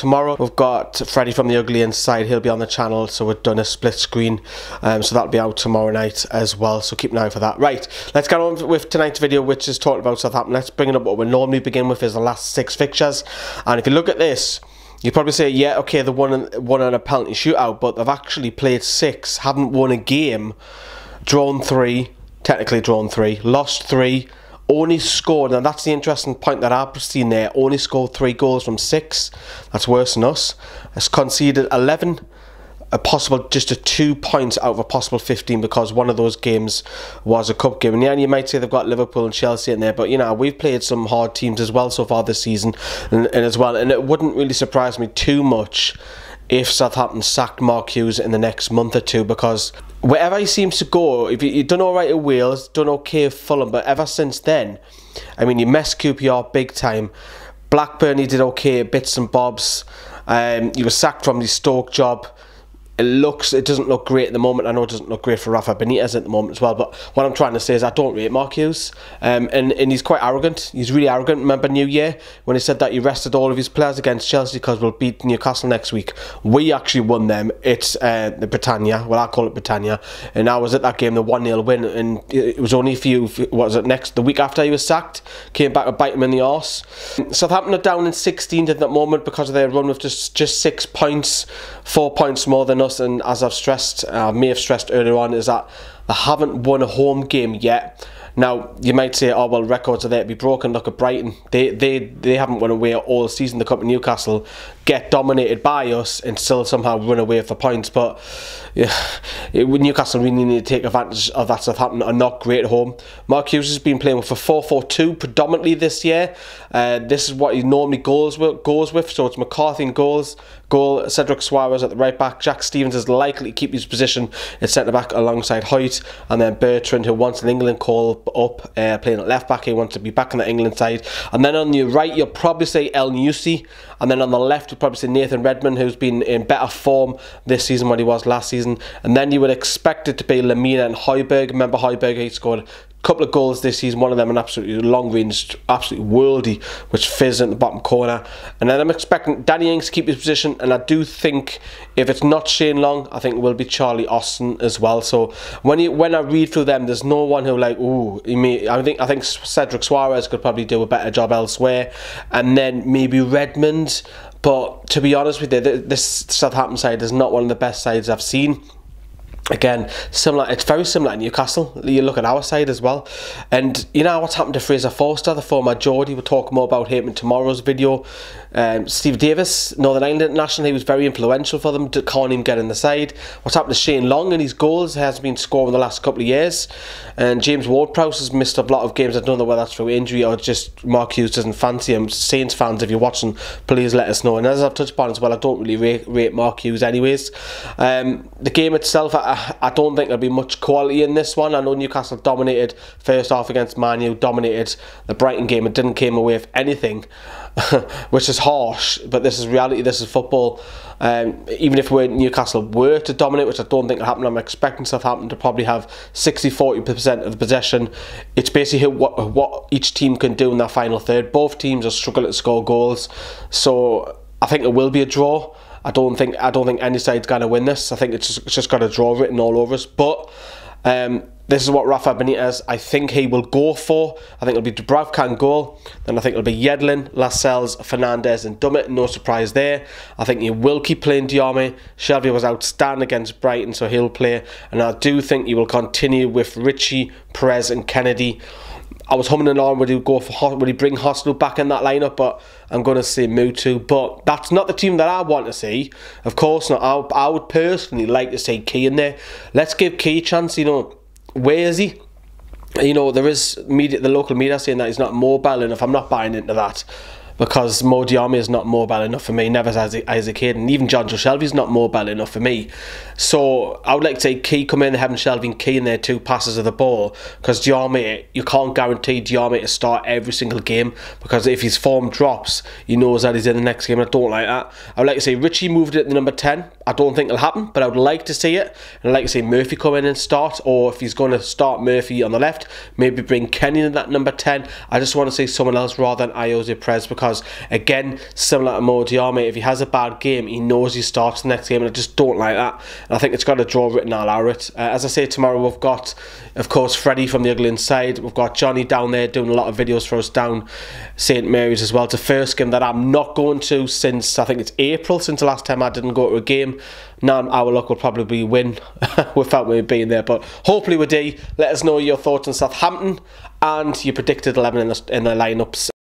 tomorrow we've got Freddie from the Ugly Inside. He'll be on the channel, so we've done a split screen, so that'll be out tomorrow night as well, so keep an eye for that. Right, let's get on with tonight's video, which is talking about Southampton. Let's bring it up. What we normally begin with is the last 6 fixtures, and if you look at this, you'd probably say, yeah, okay, they won on a penalty shootout, but they've actually played 6, haven't won a game, drawn 3, technically drawn 3, lost 3, only scored, and that's the interesting point that I've seen there, only scored 3 goals from 6. That's worse than us. Has conceded 11, a possible just a 2 points out of a possible 15, because one of those games was a cup game. And yeah, you might say they've got Liverpool and Chelsea in there, but you know, we've played some hard teams as well so far this season, and as well, and it wouldn't really surprise me too much if Southampton sacked Mark Hughes in the next month or two, because wherever he seems to go, if you've done alright at Wales, done okay at Fulham, but ever since then, I mean, you messed QPR big time. Blackburn, he did okay, bits and bobs. He was sacked from his Stoke job. It doesn't look great at the moment. I know it doesn't look great for Rafa Benitez at the moment as well, but what I'm trying to say is I don't rate Mark Hughes, and he's quite arrogant. He's really arrogant. Remember New Year when he said that he rested all of his players against Chelsea because we'll beat Newcastle next week. We actually won them. It's the Britannia, well, I call it Britannia, and I was at that game, the 1-0 win, and it was only a few, what was it, the week after he was sacked, came back to bite him in the arse. Southampton are down in 16th at that moment because of their run with just 6 points, 4 points more than us, and as I've stressed, I may have stressed earlier on, is that they haven't won a home game yet. Now, you might say, oh, well, records are there to be broken. Look at Brighton. They haven't won away all season. They come to Newcastle, get dominated by us, and still somehow run away with the points. But yeah, Newcastle really need to take advantage of that. Southampton are not great at home. Mark Hughes has been playing with a 4-4-2 predominantly this year. This is what he normally goes with. So it's McCarthy in goal, Cedric Suarez at the right back. Jack Stevens is likely to keep his position at centre back alongside Hoyt, and then Bertrand, who wants an England call up, playing at left back. He wants to be back on the England side. And then on your right, you'll probably say El Newsy, and then on the left, you'll probably say Nathan Redmond, who's been in better form this season than he was last season. And then you would expect it to be Lamina and Højbjerg. Remember Højbjerg, he scored couple of goals this season, one of them an absolutely long range, absolutely worldy, which fizzed in the bottom corner. And then I'm expecting Danny Ings to keep his position, and I do think if it's not Shane Long, I think it will be Charlie Austin as well. So when I read through them, there's no one who like, ooh, I think Cedric Suarez could probably do a better job elsewhere, and then maybe Redmond. But to be honest with you, this Southampton side is not one of the best sides I've seen. Again, similar. It's very similar to Newcastle. You look at our side as well, and you know what's happened to Fraser Forster, the former Geordie. We'll talk more about him in tomorrow's video. Steve Davis, Northern Ireland international, he was very influential for them. Can't even get in the side. What's happened to Shane Long and his goals? He has been scoring the last couple of years, and James Ward-Prowse has missed a lot of games. I don't know whether that's through injury or just Mark Hughes doesn't fancy him. Saints fans, if you're watching, please let us know. And as I've touched upon as well, I don't really rate Mark Hughes anyways. The game itself, I don't think there'll be much quality in this one. I know Newcastle dominated first half against Man U, dominated the Brighton game and didn't come away with anything, which is harsh, but this is reality, this is football. Even if Newcastle were to dominate, which I don't think will happen, I'm expecting Southampton to probably have 60-40% of the possession. It's basically what each team can do in that final third. Both teams are struggling to score goals, so I think it will be a draw. I don't think any side's going to win this. I think it's just got a draw written all over us. But this is what Rafa Benitez, I think he will go for. I think it'll be Dubravka in goal. Then I think it'll be Yedlin, Lascelles, Fernandes and Dummett. No surprise there. I think he will keep playing Diarmi. Shelby was outstanding against Brighton, so he'll play. And I do think he will continue with Ritchie, Perez and Kennedy. I was humming along, would he bring Hostel back in that lineup, but I'm going to say Mutu. But that's not the team that I want to see. Of course not. I would personally like to see Key in there. Let's give Key a chance. You know, where is he? You know, there is the local media saying that he's not mobile enough. I'm not buying into that, because Mo Diarmi is not mobile enough for me, never as a kid, and even John Joe Shelby's not mobile enough for me. So I would like to see Key come in, having Shelby and Key in there, 2 passes of the ball, because Diarmi, you can't guarantee Diarmi to start every single game, because if his form drops, he knows that he's in the next game. I don't like that. I would like to see Ritchie moved it to number 10. I don't think it'll happen, but I would like to see it. And I'd like to see Murphy come in and start, or if he's going to start Murphy on the left, maybe bring Kenny in that number 10. I just want to see someone else rather than Ayoze Perez, because because, again, similar to Mo Diarmi, if he has a bad game, he knows he starts the next game, and I just don't like that. And I think it's got a draw written all over it. As I say, tomorrow we've got, of course, Freddie from the Ugly Inside. We've got Johnny down there doing a lot of videos for us down St Mary's as well. It's the first game that I'm not going to since, I think it's April, since the last time I didn't go to a game. Now our luck will probably win without me being there, but hopefully we do. Let us know your thoughts on Southampton and your predicted 11 in the lineups